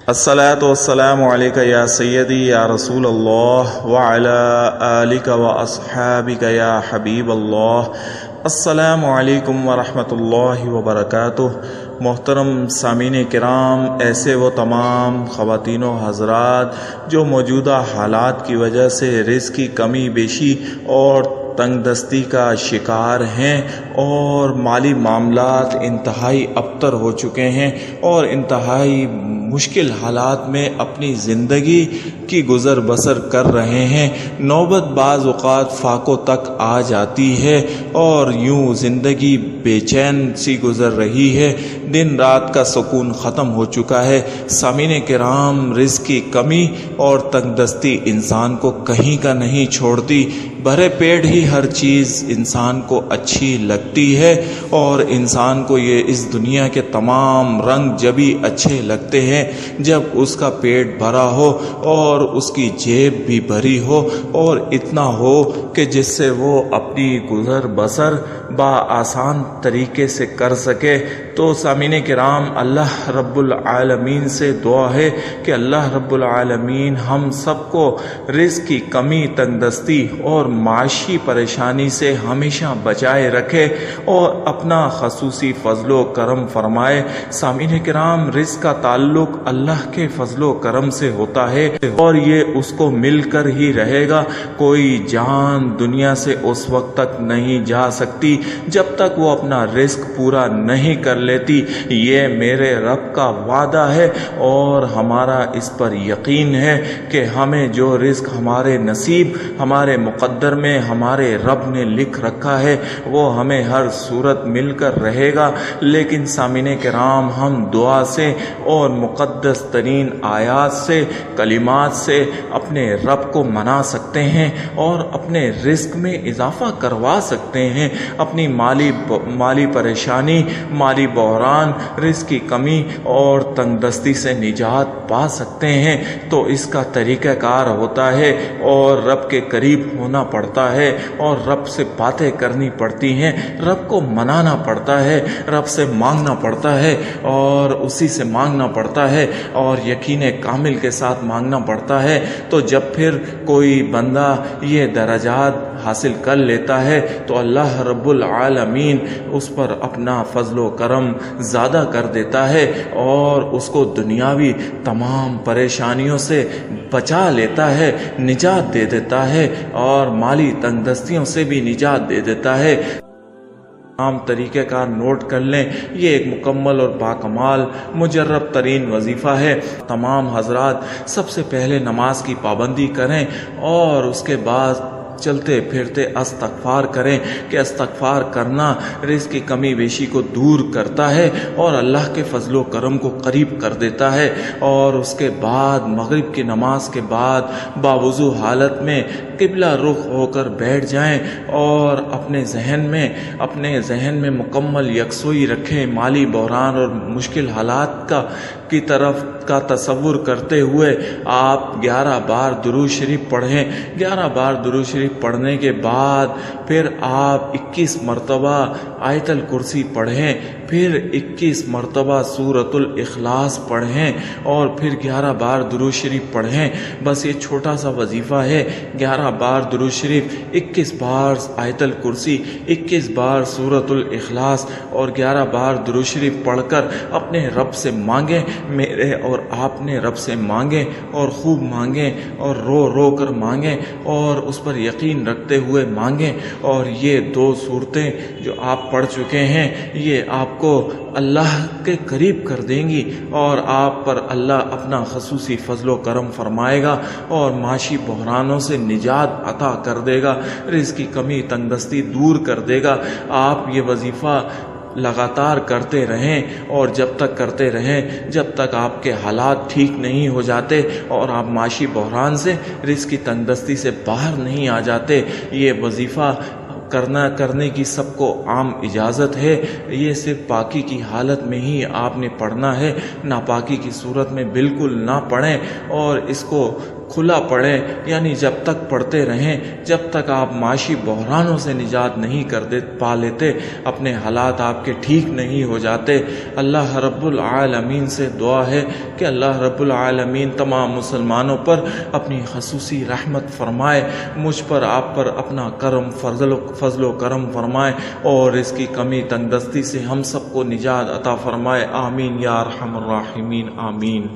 الصلاۃ والسلام علیک یا سیدی یا رسول اللہ وعلی آلک و اصحابک یا حبیب اللہ۔ السلام علیکم ورحمۃ اللہ وبرکاتہ۔ محترم سامعین کرام، ایسے وہ تمام خواتین و حضرات جو موجودہ حالات کی وجہ سے رزق کی کمی بیشی اور تنگ دستی کا شکار ہیں اور مالی معاملات انتہائی ابتر ہو چکے ہیں اور انتہائی مشکل حالات میں اپنی زندگی کی گزر بسر کر رہے ہیں، نوبت بعض اوقات فاقوں تک آ جاتی ہے اور یوں زندگی بے چین سی گزر رہی ہے، دن رات کا سکون ختم ہو چکا ہے۔ سامعین کرام، رزق کی کمی اور تنگ دستی انسان کو کہیں کا نہیں چھوڑتی، بھرے پیٹ ہی ہر چیز انسان کو اچھی لگتی ہے اور انسان کو یہ اس دنیا کے تمام رنگ جبھی اچھے لگتے ہیں جب اس کا پیٹ بھرا ہو اور اس کی جیب بھی بھری ہو اور اتنا ہو کہ جس سے وہ اپنی گزر بسر آسان طریقے سے کر سکے۔ تو سامعین کرام، اللہ رب العالمین سے دعا ہے کہ اللہ رب العالمین ہم سب کو رزق کی کمی، تنگ دستی اور معاشی پریشانی سے ہمیشہ بچائے رکھے اور اپنا خصوصی فضل و کرم فرمائے۔ سامعین کرام، رزق کا تعلق اللہ کے فضل و کرم سے ہوتا ہے اور یہ اس کو مل کر ہی رہے گا۔ کوئی جان دنیا سے اس وقت تک نہیں جا سکتی جب تک وہ اپنا رزق پورا نہیں کر لیتی۔ یہ میرے رب کا وعدہ ہے اور ہمارا اس پر یقین ہے کہ ہمیں جو رزق ہمارے نصیب، ہمارے مقدر میں ہمارے رب نے لکھ رکھا ہے وہ ہمیں ہر صورت مل کر رہے گا۔ لیکن سامعین کرام، ہم دعا سے اور مقدس ترین آیات سے، کلمات سے اپنے رب کو منا سکتے ہیں اور اپنے رزق میں اضافہ کروا سکتے ہیں، اپنی مالی پریشانی، مالی بحران، رزق کی کمی اور تنگ دستی سے نجات پا سکتے ہیں۔ تو اس کا طریقہ کار ہوتا ہے اور رب کے قریب ہونا پڑتا ہے اور رب سے باتیں کرنی پڑتی ہیں، رب کو منانا پڑتا ہے، رب سے مانگنا پڑتا ہے اور اسی سے مانگنا پڑتا ہے اور یقین کامل کے ساتھ مانگنا پڑتا ہے۔ تو جب پھر کوئی بندہ یہ درجات حاصل کر لیتا ہے تو اللہ رب العالمین اس پر اپنا فضل و کرم زیادہ کر دیتا ہے اور اس کو دنیاوی تمام پریشانیوں سے بچا لیتا ہے، نجات دے دیتا ہے اور مالی تنگ دستیوں سے بھی نجات دے دیتا ہے۔ عام طریقہ کار نوٹ کر لیں، یہ ایک مکمل اور باکمال مجرب ترین وظیفہ ہے۔ تمام حضرات سب سے پہلے نماز کی پابندی کریں اور اس کے بعد چلتے پھرتے استغفار کریں کہ استغفار کرنا رزق کی کمی بیشی کو دور کرتا ہے اور اللہ کے فضل و کرم کو قریب کر دیتا ہے۔ اور اس کے بعد مغرب کی نماز کے بعد باوضو حالت میں قبلہ رخ ہو کر بیٹھ جائیں اور اپنے ذہن میں مکمل یکسوئی رکھیں، مالی بحران اور مشکل حالات کی طرف کا تصور کرتے ہوئے آپ 11 بار درود شریف پڑھیں۔ 11 بار درود شریف پڑھنے کے بعد پھر آپ 21 مرتبہ آیت الکرسی پڑھیں، پھر 21 مرتبہ سورۃ الاخلاص پڑھیں اور پھر 11 بار درود شریف پڑھیں۔ بس یہ چھوٹا سا وظیفہ ہے، 11 بار درود شریف، 21 بار آیت الکرسی، 21 بار سورۃ الاخلاص اور 11 بار درود شریف پڑھ کر اپنے رب سے مانگیں، میرے اور آپ نے رب سے مانگیں اور خوب مانگیں اور رو رو کر مانگیں اور اس پر یقین رکھتے ہوئے مانگیں۔ اور یہ 2 صورتیں جو آپ پڑھ چکے ہیں یہ آپ کو اللہ کے قریب کر دیں گی اور آپ پر اللہ اپنا خصوصی فضل و کرم فرمائے گا اور معاشی بحرانوں سے نجات عطا کر دے گا، رزق کی کمی تنگ دستی دور کر دے گا۔ آپ یہ وظیفہ لگاتار کرتے رہیں اور جب تک کرتے رہیں جب تک آپ کے حالات ٹھیک نہیں ہو جاتے اور آپ معاشی بحران سے، رزق کی تنگ دستی سے باہر نہیں آ جاتے۔ یہ وظیفہ کرنے کی سب کو عام اجازت ہے، یہ صرف پاکی کی حالت میں ہی آپ نے پڑھنا ہے، ناپاکی کی صورت میں بالکل نہ پڑھیں اور اس کو کھلا پڑے، یعنی جب تک پڑھتے رہیں، جب تک آپ معاشی بحرانوں سے نجات نہیں پا لیتے، اپنے حالات آپ کے ٹھیک نہیں ہو جاتے۔ اللہ رب العالمین سے دعا ہے کہ اللہ رب العالمین تمام مسلمانوں پر اپنی خصوصی رحمت فرمائے، مجھ پر آپ پر اپنا کرم فضل و کرم فرمائے، اور اس کی کمی تنگ دستی سے ہم سب کو نجات عطا فرمائے۔ آمین یا ارحم الراحمین، آمین۔